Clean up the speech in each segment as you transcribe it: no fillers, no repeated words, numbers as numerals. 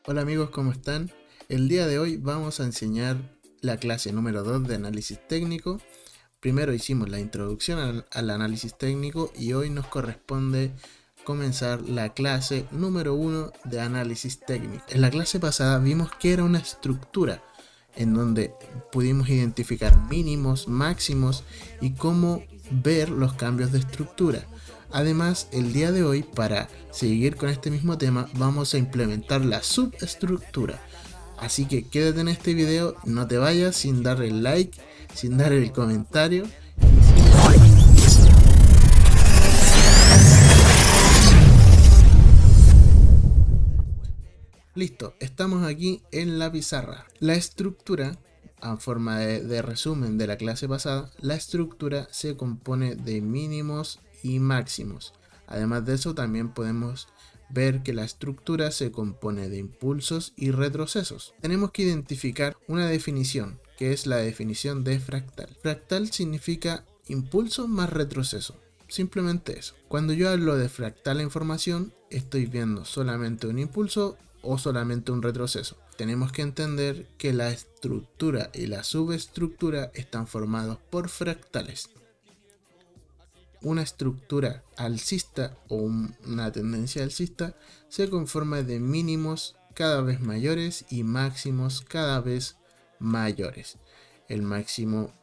Hola amigos, ¿cómo están? El día de hoy vamos a enseñar la clase número 2 de análisis técnico. Primero hicimos la introducción al análisis técnico y hoy nos corresponde comenzar la clase número 1 de análisis técnico. En la clase pasada vimos que era una estructura en donde pudimos identificar mínimos, máximos y cómo ver los cambios de estructura. Además, el día de hoy, para seguir con este mismo tema, vamos a implementar la subestructura. Así que quédate en este video, no te vayas sin darle el like, sin dar el comentario. Listo, estamos aquí en la pizarra. La estructura, a forma de resumen de la clase pasada, la estructura se compone de mínimos y máximos. Además de eso, también podemos ver que la estructura se compone de impulsos y retrocesos. Tenemos que identificar una definición, que es la definición de fractal. Fractal significa impulso más retroceso. Simplemente eso. Cuando yo hablo de fractal en información, estoy viendo solamente un impulso o solamente un retroceso. Tenemos que entender que la estructura y la subestructura están formados por fractales. Una estructura alcista o una tendencia alcista se conforma de mínimos cada vez mayores y máximos cada vez mayores. El máximo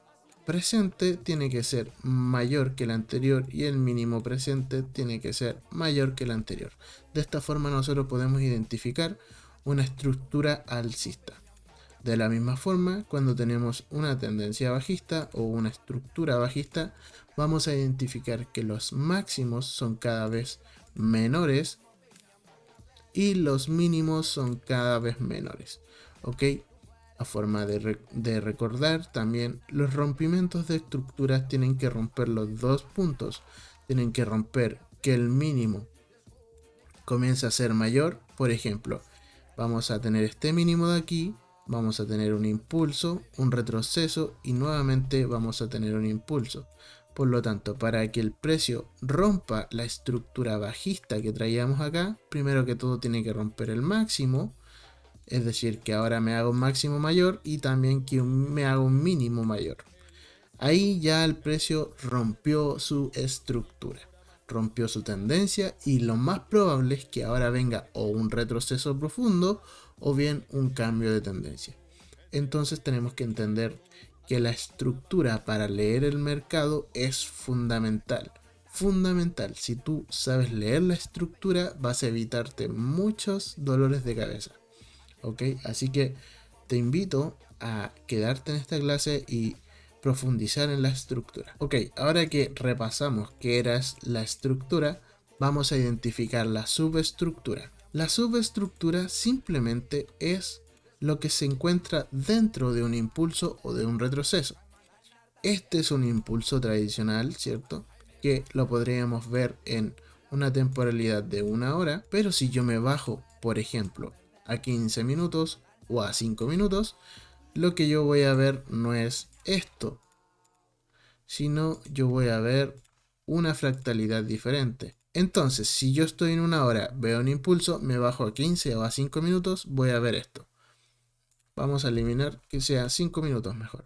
presente tiene que ser mayor que el anterior y el mínimo presente tiene que ser mayor que el anterior. De esta forma nosotros podemos identificar una estructura alcista. De la misma forma, cuando tenemos una tendencia bajista o una estructura bajista, vamos a identificar que los máximos son cada vez menores y los mínimos son cada vez menores. ¿Ok? A forma de recordar, también los rompimientos de estructuras tienen que romper los dos puntos. Tienen que romper que el mínimo comience a ser mayor. Por ejemplo, vamos a tener este mínimo de aquí, vamos a tener un impulso, un retroceso y nuevamente vamos a tener un impulso. Por lo tanto, para que el precio rompa la estructura bajista que traíamos acá, primero que todo tiene que romper el máximo. Es decir, que ahora me hago un máximo mayor y también que me hago un mínimo mayor. Ahí ya el precio rompió su estructura, rompió su tendencia y lo más probable es que ahora venga o un retroceso profundo o bien un cambio de tendencia. Entonces tenemos que entender que la estructura para leer el mercado es fundamental. Fundamental. Si tú sabes leer la estructura, vas a evitarte muchos dolores de cabeza. ¿Ok? Así que te invito a quedarte en esta clase y profundizar en la estructura. Ok, ahora que repasamos qué era la estructura, vamos a identificar la subestructura. La subestructura simplemente es lo que se encuentra dentro de un impulso o de un retroceso. Este es un impulso tradicional, ¿cierto? Que lo podríamos ver en una temporalidad de 1 hora, pero si yo me bajo, por ejemplo, a 15 minutos o a 5 minutos, lo que yo voy a ver no es esto, sino yo voy a ver una fractalidad diferente. Entonces, si yo estoy en 1 hora, veo un impulso, me bajo a 15 o a 5 minutos, voy a ver esto. Vamos a eliminar que sea 5 minutos mejor.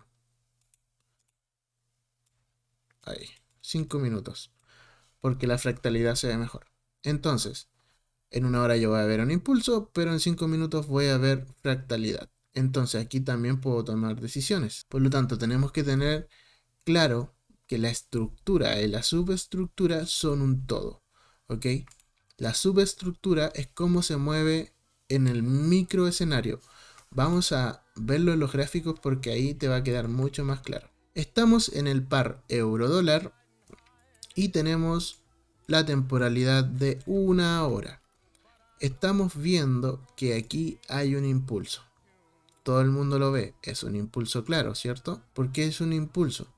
Ahí, 5 minutos. Porque la fractalidad se ve mejor. Entonces, en 1 hora yo voy a ver un impulso, pero en 5 minutos voy a ver fractalidad. Entonces aquí también puedo tomar decisiones. Por lo tanto, tenemos que tener claro que la estructura y la subestructura son un todo. ¿Ok? La subestructura es cómo se mueve en el microescenario. Vamos a verlo en los gráficos porque ahí te va a quedar mucho más claro. Estamos en el par euro-dólar y tenemos la temporalidad de 1 hora. Estamos viendo que aquí hay un impulso. Todo el mundo lo ve, es un impulso claro, ¿cierto? ¿Por qué es un impulso?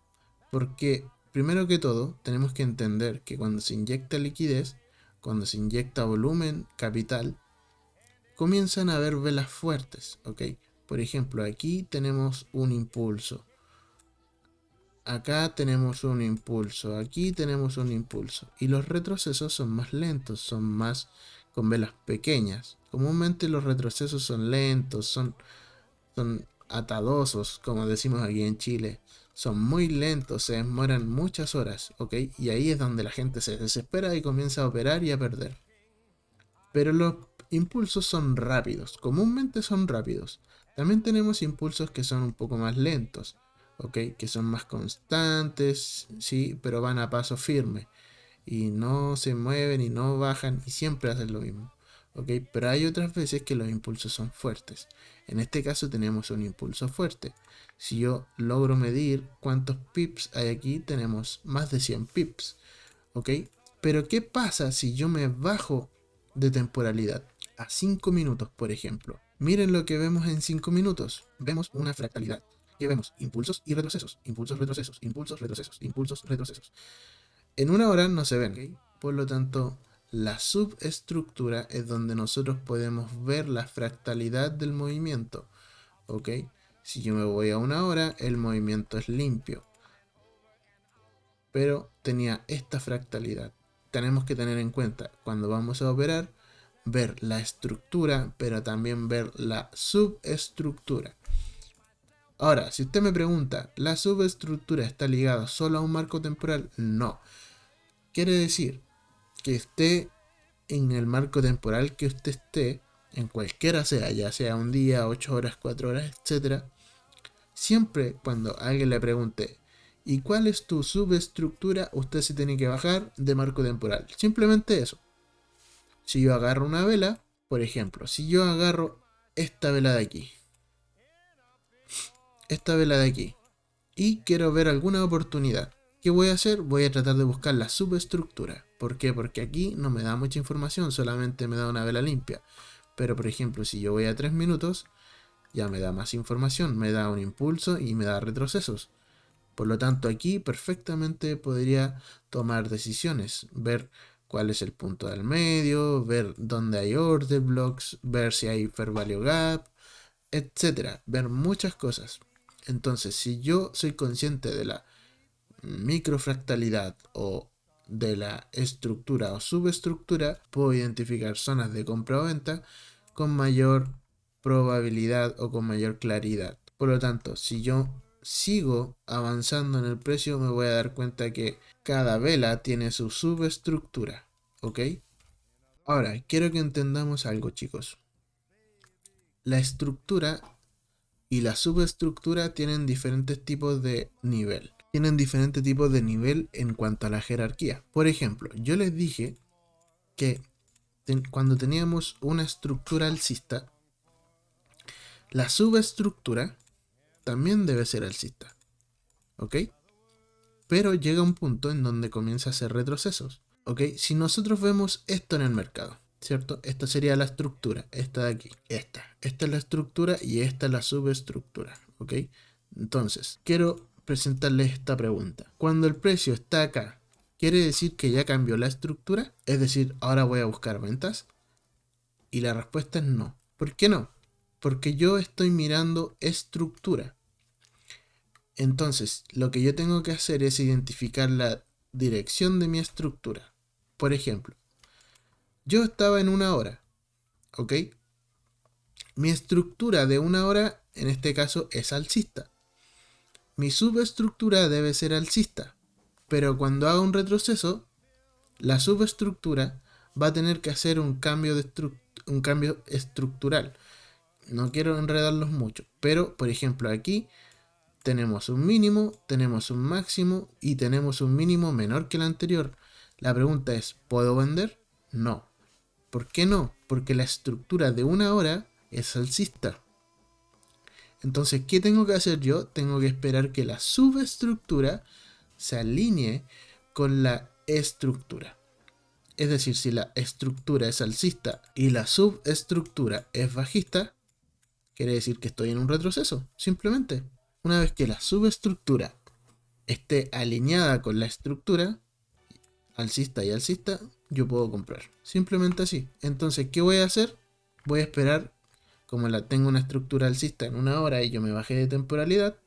Porque primero que todo tenemos que entender que cuando se inyecta liquidez, cuando se inyecta volumen, capital, comienzan a haber velas fuertes, ¿ok? Por ejemplo, aquí tenemos un impulso. Acá tenemos un impulso, aquí tenemos un impulso. Y los retrocesos son más lentos, son más con velas pequeñas, Comúnmente los retrocesos son lentos, son atadosos, como decimos aquí en Chile. Son muy lentos, se demoran muchas horas, ¿ok? Y ahí es donde la gente se desespera y comienza a operar y a perder. Pero los impulsos son rápidos, comúnmente son rápidos. También tenemos impulsos que son un poco más lentos, ¿ok? Que son más constantes, sí, pero van a paso firme y no se mueven y no bajan y siempre hacen lo mismo. ¿Ok? Pero hay otras veces que los impulsos son fuertes. En este caso tenemos un impulso fuerte. Si yo logro medir cuántos pips hay aquí, tenemos más de 100 pips. ¿Ok? Pero ¿qué pasa si yo me bajo de temporalidad a 5 minutos, por ejemplo? Miren lo que vemos en 5 minutos. Vemos una fractalidad. Que vemos impulsos y retrocesos, impulsos, retrocesos, impulsos, retrocesos, impulsos, retrocesos. En una hora no se ven, ¿ok? Por lo tanto, la subestructura es donde nosotros podemos ver la fractalidad del movimiento, ¿ok? Si yo me voy a una hora, el movimiento es limpio, pero tenía esta fractalidad. Tenemos que tener en cuenta cuando vamos a operar, ver la estructura, pero también ver la subestructura. Ahora, si usted me pregunta, ¿la subestructura está ligada solo a un marco temporal? No. Quiere decir que esté en el marco temporal que usted esté, en cualquiera sea, ya sea un día, 8 horas, 4 horas, etcétera, siempre cuando alguien le pregunte ¿y cuál es tu subestructura? Usted se tiene que bajar de marco temporal. Simplemente eso. Si yo agarro una vela, por ejemplo, si yo agarro esta vela de aquí, y quiero ver alguna oportunidad, ¿qué voy a hacer? Voy a tratar de buscar la subestructura. ¿Por qué? Porque aquí no me da mucha información, solamente me da una vela limpia. Pero por ejemplo, si yo voy a 3 minutos, ya me da más información, me da un impulso y me da retrocesos. Por lo tanto, aquí perfectamente podría tomar decisiones, ver cuál es el punto del medio, ver dónde hay order blocks, ver si hay fair value gap, etcétera, ver muchas cosas. Entonces, si yo soy consciente de la microfractalidad o de la estructura o subestructura, puedo identificar zonas de compra o venta con mayor probabilidad o con mayor claridad. Por lo tanto, si yo sigo avanzando en el precio, me voy a dar cuenta que cada vela tiene su subestructura. ¿Ok? Ahora, quiero que entendamos algo, chicos. La estructura y la subestructura tienen diferentes tipos de nivel. Tienen diferentes tipos de nivel en cuanto a la jerarquía. Por ejemplo, yo les dije que cuando teníamos una estructura alcista, la subestructura también debe ser alcista. ¿Ok? Pero llega un punto en donde comienza a hacer retrocesos. ¿Ok? Si nosotros vemos esto en el mercado, ¿cierto? Esta sería la estructura, esta de aquí, esta. Esta es la estructura y esta es la subestructura, ¿ok? Entonces, quiero presentarles esta pregunta. Cuando el precio está acá, ¿quiere decir que ya cambió la estructura? Es decir, ahora voy a buscar ventas. Y la respuesta es no. ¿Por qué no? Porque yo estoy mirando estructura. Entonces, lo que yo tengo que hacer es identificar la dirección de mi estructura. Por ejemplo, yo estaba en una hora, ¿ok? Mi estructura de una hora, en este caso, es alcista. Mi subestructura debe ser alcista. Pero cuando haga un retroceso, la subestructura va a tener que hacer un cambio, un cambio estructural. No quiero enredarlos mucho, pero por ejemplo aquí tenemos un mínimo, tenemos un máximo y tenemos un mínimo menor que el anterior. La pregunta es, ¿puedo vender? No. ¿Por qué no? Porque la estructura de una hora es alcista. Entonces, ¿qué tengo que hacer yo? Tengo que esperar que la subestructura se alinee con la estructura. Es decir, si la estructura es alcista y la subestructura es bajista, quiere decir que estoy en un retroceso, simplemente. Una vez que la subestructura esté alineada con la estructura, alcista y alcista, yo puedo comprar. Simplemente así. Entonces, ¿qué voy a hacer? Voy a esperar, como la tengo una estructura alcista en una hora y yo me bajé de temporalidad,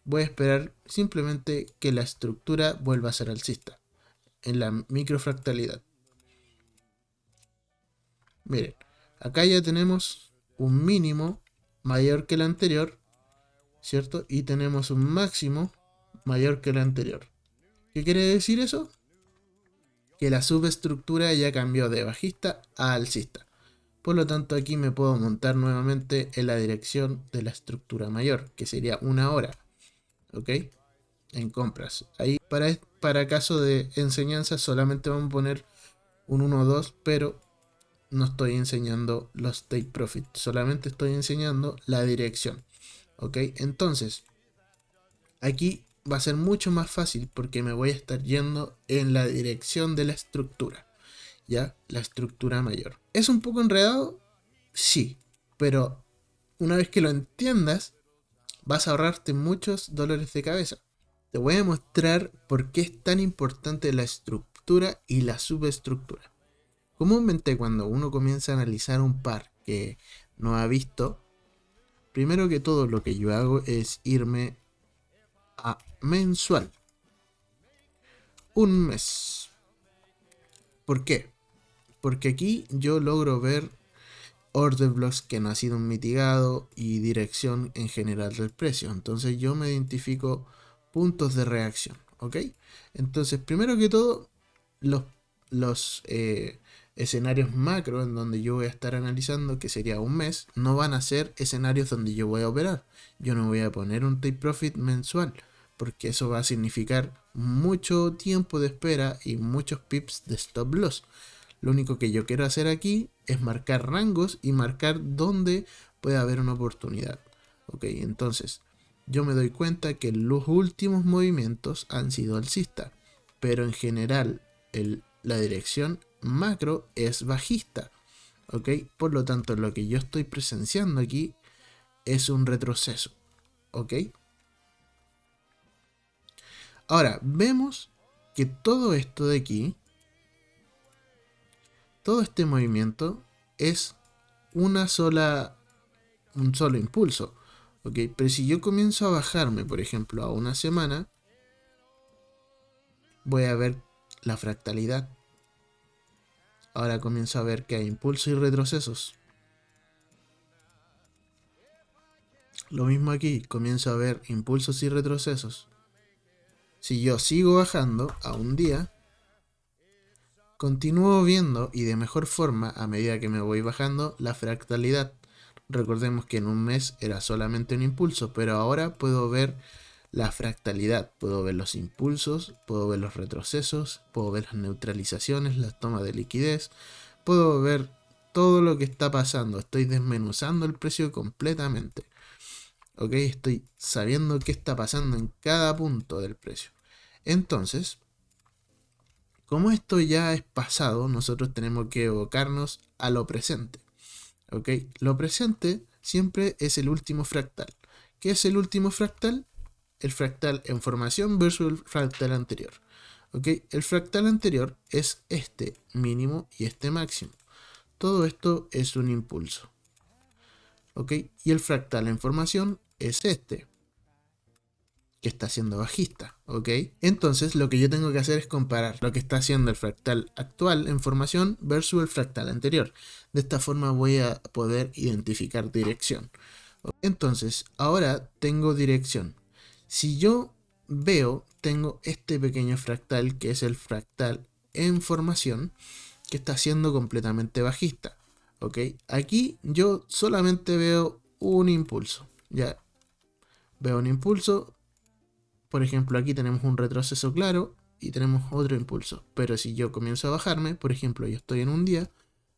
voy a esperar simplemente que la estructura vuelva a ser alcista en la microfractalidad. Miren, Acá ya tenemos un mínimo mayor que el anterior, ¿cierto? Y tenemos un máximo mayor que el anterior. ¿Qué quiere decir eso? Que la subestructura ya cambió de bajista a alcista. Por lo tanto, aquí me puedo montar nuevamente en la dirección de la estructura mayor, que sería una hora, ¿ok? En compras. Ahí para caso de enseñanza solamente vamos a poner un 1 o 2, pero no estoy enseñando los take profit, solamente estoy enseñando la dirección, ¿ok? Entonces, aquí va a ser mucho más fácil porque me voy a estar yendo en la dirección de la estructura, ¿ya? La estructura mayor. ¿Es un poco enredado? Sí, pero una vez que lo entiendas, vas a ahorrarte muchos dolores de cabeza. Te voy a mostrar por qué es tan importante la estructura y la subestructura. Comúnmente cuando uno comienza a analizar un par que no ha visto, primero que todo lo que yo hago es irme a mensual. Un mes. ¿Por qué? Porque aquí yo logro ver order blocks que no ha sido mitigado y dirección en general del precio. Entonces yo me identifico puntos de reacción, ¿ok? Entonces, primero que todo, los escenarios macro en donde yo voy a estar analizando, que sería un mes, no van a ser escenarios donde yo voy a operar. Yo no voy a poner un take profit mensual, porque eso va a significar mucho tiempo de espera y muchos pips de stop loss. Lo único que yo quiero hacer aquí es marcar rangos y marcar dónde puede haber una oportunidad. Ok, entonces yo me doy cuenta que los últimos movimientos han sido alcistas, pero en general la dirección macro es bajista. Ok, por lo tanto lo que yo estoy presenciando aquí es un retroceso. Ok, ahora vemos que todo esto de aquí, todo este movimiento es una sola, un solo impulso, ¿ok? Pero si yo comienzo a bajarme, por ejemplo, a una semana, voy a ver la fractalidad. Ahora comienzo a ver que hay impulsos y retrocesos. Lo mismo aquí, comienzo a ver impulsos y retrocesos. Si yo sigo bajando a un día, continúo viendo y de mejor forma a medida que me voy bajando la fractalidad. Recordemos que en un mes era solamente un impulso, pero ahora puedo ver la fractalidad, puedo ver los impulsos, puedo ver los retrocesos, puedo ver las neutralizaciones, las tomas de liquidez, puedo ver todo lo que está pasando. Estoy desmenuzando el precio completamente. Ok, estoy sabiendo qué está pasando en cada punto del precio. Entonces, como esto ya es pasado, nosotros tenemos que evocarnos a lo presente. ¿Ok? Lo presente siempre es el último fractal. ¿Qué es el último fractal? El fractal en formación versus el fractal anterior. ¿Ok? El fractal anterior es este mínimo y este máximo. Todo esto es un impulso. ¿Ok? Y el fractal en formación es este, que está siendo bajista, ¿ok? Entonces lo que yo tengo que hacer es comparar lo que está haciendo el fractal actual en formación versus el fractal anterior. De esta forma voy a poder identificar dirección. Entonces, ahora tengo dirección. Si yo veo, tengo este pequeño fractal que es el fractal en formación que está siendo completamente bajista, ¿ok? Aquí yo solamente veo un impulso, ya veo un impulso. Por ejemplo, aquí tenemos un retroceso claro y tenemos otro impulso. Pero si yo comienzo a bajarme, por ejemplo, yo estoy en un día,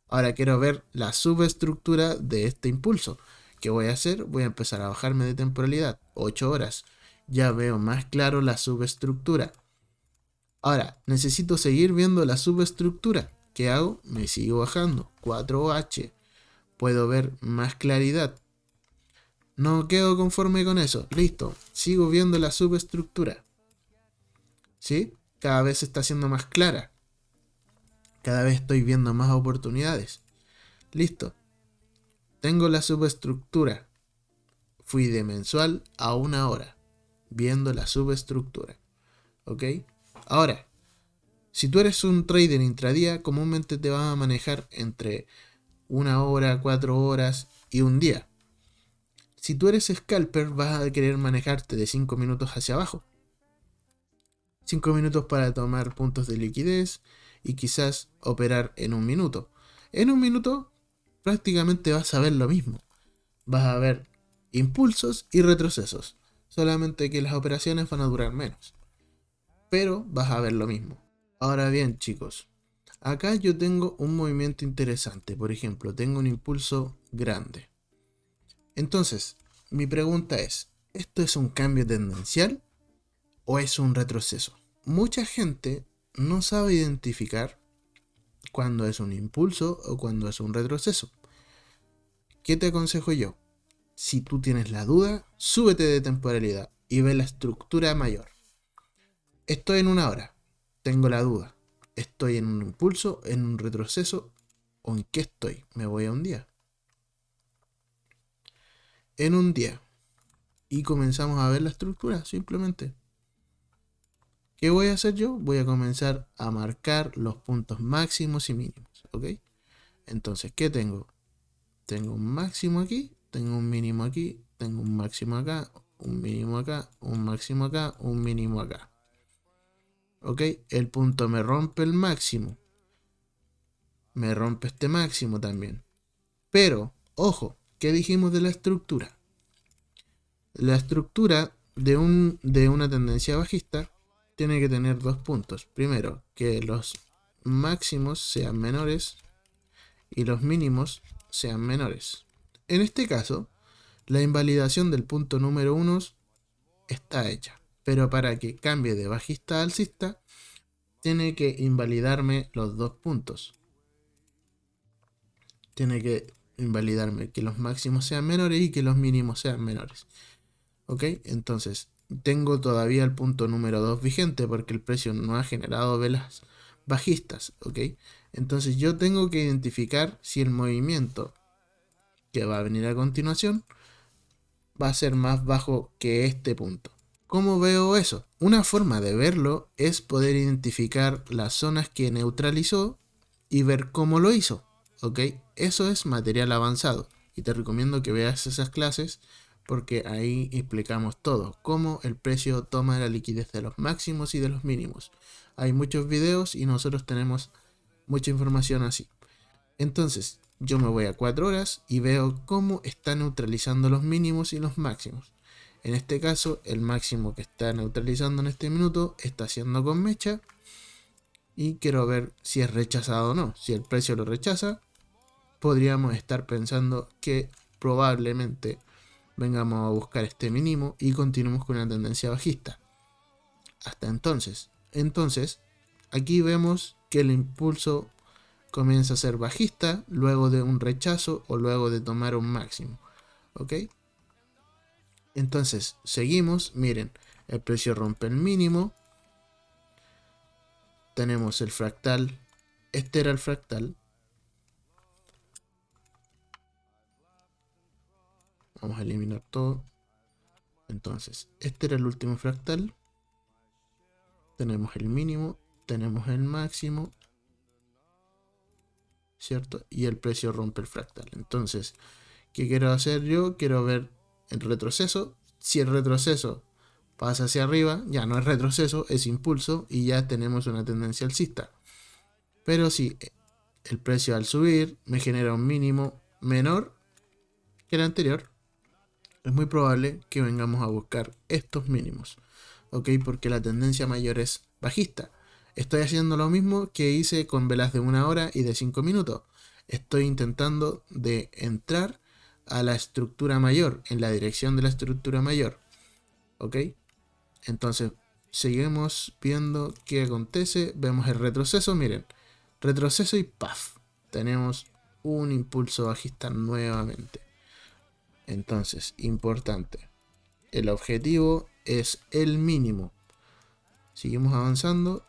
ahora quiero ver la subestructura de este impulso. ¿Qué voy a hacer? Voy a empezar a bajarme de temporalidad, 8 horas. Ya veo más claro la subestructura. Ahora, necesito seguir viendo la subestructura. ¿Qué hago? Me sigo bajando, 4H. Puedo ver más claridad. No quedo conforme con eso. Listo. Sigo viendo la subestructura. ¿Sí? Cada vez se está haciendo más clara. Cada vez estoy viendo más oportunidades. Listo. Tengo la subestructura. Fui de mensual a una hora. Viendo la subestructura. ¿Ok? Ahora, si tú eres un trader intradía, comúnmente te vas a manejar entre 1 hora, 4 horas y un día. Si tú eres scalper, vas a querer manejarte de 5 minutos hacia abajo. 5 minutos para tomar puntos de liquidez y quizás operar en 1 minuto. En 1 minuto prácticamente vas a ver lo mismo. Vas a ver impulsos y retrocesos. Solamente que las operaciones van a durar menos. Pero vas a ver lo mismo. Ahora bien, chicos, acá yo tengo un movimiento interesante. Por ejemplo, tengo un impulso grande. Entonces, mi pregunta es, ¿esto es un cambio tendencial o es un retroceso? Mucha gente no sabe identificar cuándo es un impulso o cuándo es un retroceso. ¿Qué te aconsejo yo? Si tú tienes la duda, súbete de temporalidad y ve la estructura mayor. Estoy en 1 hora, tengo la duda. ¿Estoy en un impulso, en un retroceso o en qué estoy? Me voy a un día. En un día. Y comenzamos a ver la estructura, simplemente. ¿Qué voy a hacer yo? Voy a comenzar a marcar los puntos máximos y mínimos, ¿ok? Entonces, ¿qué tengo? Tengo un máximo aquí, tengo un mínimo aquí, tengo un máximo acá, un mínimo acá, un máximo acá, un mínimo acá. ¿Ok? El punto me rompe el máximo. Me rompe este máximo también. Pero, ojo, ¿qué dijimos de la estructura? La estructura de una tendencia bajista tiene que tener 2 puntos. Primero, que los máximos sean menores y los mínimos sean menores. En este caso, la invalidación del punto número 1 está hecha. Pero para que cambie de bajista a alcista, tiene que invalidarme los 2 puntos. Tiene que invalidarme que los máximos sean menores y que los mínimos sean menores. ¿Ok? Entonces, tengo todavía el punto número 2 vigente porque el precio no ha generado velas bajistas. ¿Ok? Entonces, yo tengo que identificar si el movimiento que va a venir a continuación va a ser más bajo que este punto. ¿Cómo veo eso? Una forma de verlo es poder identificar las zonas que neutralizó y ver cómo lo hizo. ¿Ok? Eso es material avanzado y te recomiendo que veas esas clases porque ahí explicamos todo, cómo el precio toma la liquidez de los máximos y de los mínimos. Hay muchos videos y nosotros tenemos mucha información así. Entonces, yo me voy a 4 horas y veo cómo está neutralizando los mínimos y los máximos. En este caso, el máximo que está neutralizando en este minuto está haciendo con mecha y quiero ver si es rechazado o no. Si el precio lo rechaza, podríamos estar pensando que probablemente vengamos a buscar este mínimo y continuemos con una tendencia bajista. Hasta entonces, aquí vemos que el impulso comienza a ser bajista luego de un rechazo o luego de tomar un máximo. ¿Ok? Entonces, seguimos. Miren, el precio rompe el mínimo. Tenemos el fractal. Este era el fractal. Vamos a eliminar todo. Entonces, este era el último fractal. Tenemos el mínimo. Tenemos el máximo. ¿Cierto? Y el precio rompe el fractal. Entonces, ¿qué quiero hacer yo? Quiero ver el retroceso. Si el retroceso pasa hacia arriba, ya no es retroceso, es impulso y ya tenemos una tendencia alcista. Pero si el precio al subir me genera un mínimo menor que el anterior, es muy probable que vengamos a buscar estos mínimos. ¿Ok? Porque la tendencia mayor es bajista. Estoy haciendo lo mismo que hice con velas de 1 hora y de 5 minutos. Estoy intentando de entrar a la estructura mayor, en la dirección de la estructura mayor. ¿Ok? Entonces, seguimos viendo qué acontece. Vemos el retroceso, miren. Retroceso y ¡paf! Tenemos un impulso bajista nuevamente. Entonces, importante. El objetivo es el mínimo. Seguimos avanzando.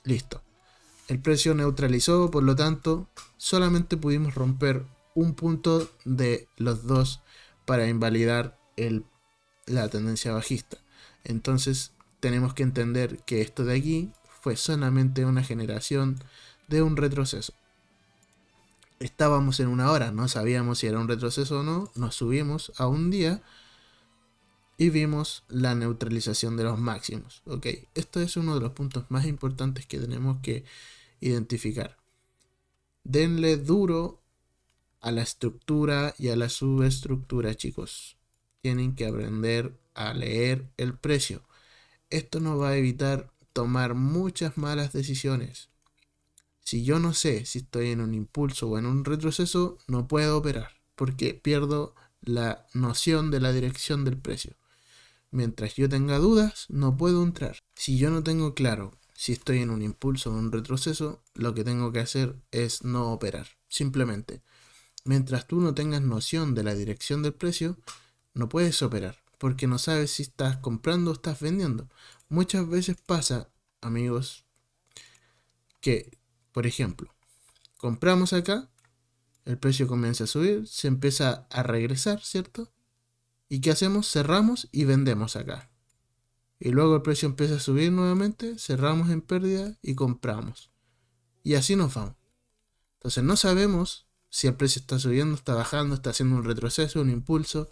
Listo. El precio neutralizó, por lo tanto, solamente pudimos romper un punto de los dos para invalidar la tendencia bajista. Entonces, tenemos que entender que esto de aquí fue solamente una generación de un retroceso. estábamos en una hora, no sabíamos si era un retroceso o no, nos subimos a un día y vimos la neutralización de los máximos. Ok, esto es uno de los puntos más importantes que tenemos que identificar. Denle duro a la estructura y a la subestructura, chicos. Tienen que aprender a leer el precio. Esto nos va a evitar tomar muchas malas decisiones. Si yo no sé si estoy en un impulso o en un retroceso, no puedo operar porque pierdo la noción de la dirección del precio. Mientras yo tenga dudas, no puedo entrar. Si yo no tengo claro si estoy en un impulso o en un retroceso, lo que tengo que hacer es no operar. Simplemente, mientras tú no tengas noción de la dirección del precio, no puedes operar porque no sabes si estás comprando o estás vendiendo. Muchas veces pasa, amigos, que, por ejemplo, compramos acá, el precio comienza a subir, se empieza a regresar, ¿cierto? ¿Y qué hacemos? Cerramos y vendemos acá. Y luego el precio empieza a subir nuevamente, cerramos en pérdida y compramos. Y así nos vamos. Entonces no sabemos si el precio está subiendo, está bajando, está haciendo un retroceso, un impulso,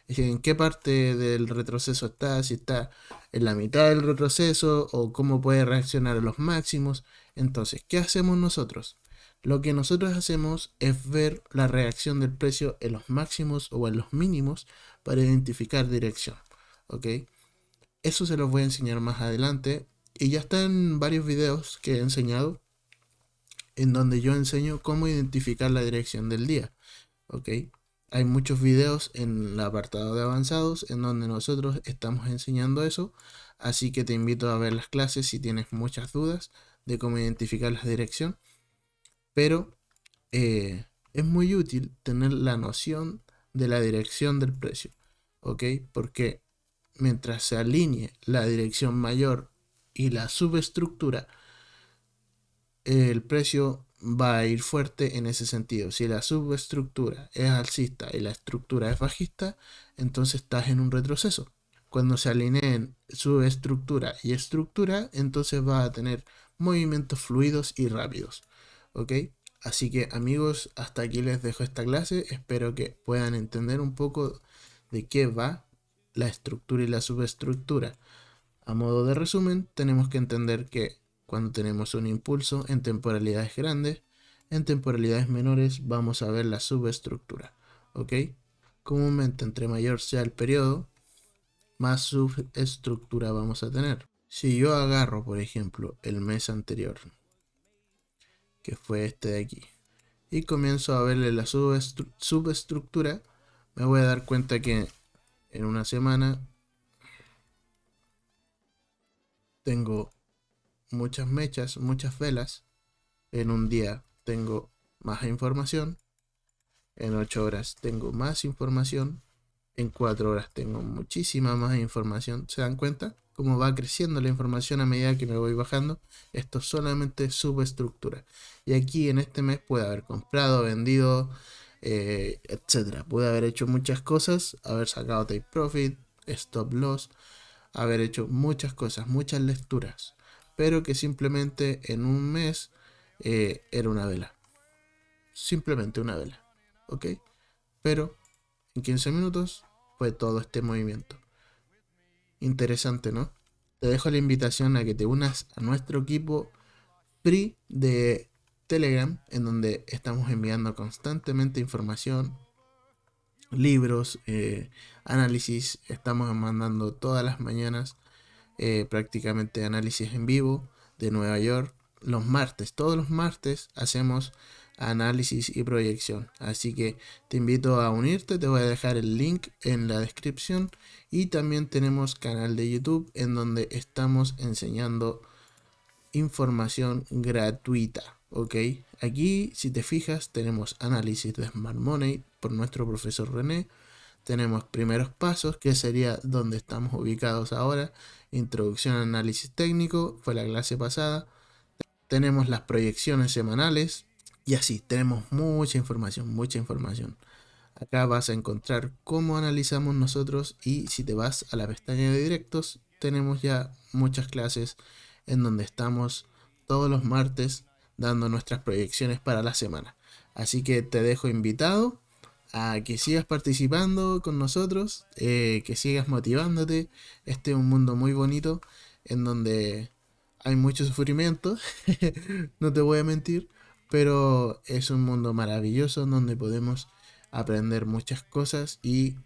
en qué parte del retroceso está, si está en la mitad del retroceso o cómo puede reaccionar a los máximos. Entonces, ¿qué hacemos nosotros? Lo que nosotros hacemos es ver la reacción del precio en los máximos o en los mínimos para identificar dirección. ¿Ok? Eso se los voy a enseñar más adelante y ya está en varios videos que he enseñado en donde yo enseño cómo identificar la dirección del día. ¿Ok? Hay muchos videos en el apartado de avanzados en donde nosotros estamos enseñando eso, así que te invito a ver las clases si tienes muchas dudas de cómo identificar la dirección, pero es muy útil tener la noción de la dirección del precio, ¿ok? Porque mientras se alinee la dirección mayor y la subestructura, el precio va a ir fuerte en ese sentido. Si la subestructura es alcista y la estructura es bajista, entonces estás en un retroceso. Cuando se alineen subestructura y estructura, entonces va a tener movimientos fluidos y rápidos. ¿Ok? Así que amigos, hasta aquí les dejo esta clase. Espero que puedan entender un poco de qué va la estructura y la subestructura. A modo de resumen, tenemos que entender que cuando tenemos un impulso en temporalidades grandes, en temporalidades menores vamos a ver la subestructura. ¿Ok? Comúnmente, entre mayor sea el periodo, más subestructura vamos a tener. Si yo agarro, por ejemplo, el mes anterior, que fue este de aquí, y comienzo a verle la subestructura, me voy a dar cuenta que en una semana tengo muchas mechas, muchas velas. En un día tengo más información. En 8 horas tengo más información. En 4 horas tengo muchísima más información. ¿Se dan cuenta? Cómo va creciendo la información a medida que me voy bajando. Esto es solamente subestructura. Y aquí en este mes puede haber comprado, vendido, etcétera. Pude haber hecho muchas cosas. Haber sacado take profit, stop loss. Haber hecho muchas cosas, muchas lecturas. Pero que simplemente en un mes era una vela. Simplemente una vela. ¿Ok? Pero en 15 minutos fue todo este movimiento. Interesante, ¿no? Te dejo la invitación a que te unas a nuestro equipo free de Telegram, en donde estamos enviando constantemente información, libros, análisis. Estamos mandando todas las mañanas prácticamente análisis en vivo de Nueva York. Los martes, todos los martes hacemos análisis y proyección. Así que te invito a unirte, te voy a dejar el link en la descripción. Y también tenemos canal de YouTube en donde estamos enseñando información gratuita. ¿Ok? Aquí, si te fijas, tenemos análisis de Smart Money por nuestro profesor René. Tenemos primeros pasos, que sería donde estamos ubicados ahora. Introducción al análisis técnico, fue la clase pasada. Tenemos las proyecciones semanales. Y así, tenemos mucha información, mucha información. Acá vas a encontrar cómo analizamos nosotros y si te vas a la pestaña de directos, tenemos ya muchas clases en donde estamos todos los martes dando nuestras proyecciones para la semana. Así que te dejo invitado a que sigas participando con nosotros, que sigas motivándote. Este es un mundo muy bonito en donde hay mucho sufrimiento, no te voy a mentir, pero es un mundo maravilloso en donde podemos aprender muchas cosas y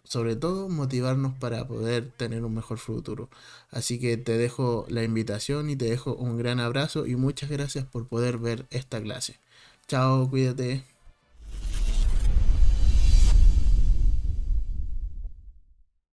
sobre todo motivarnos para poder tener un mejor futuro. Así que te dejo la invitación y te dejo un gran abrazo y muchas gracias por poder ver esta clase. Chao, cuídate.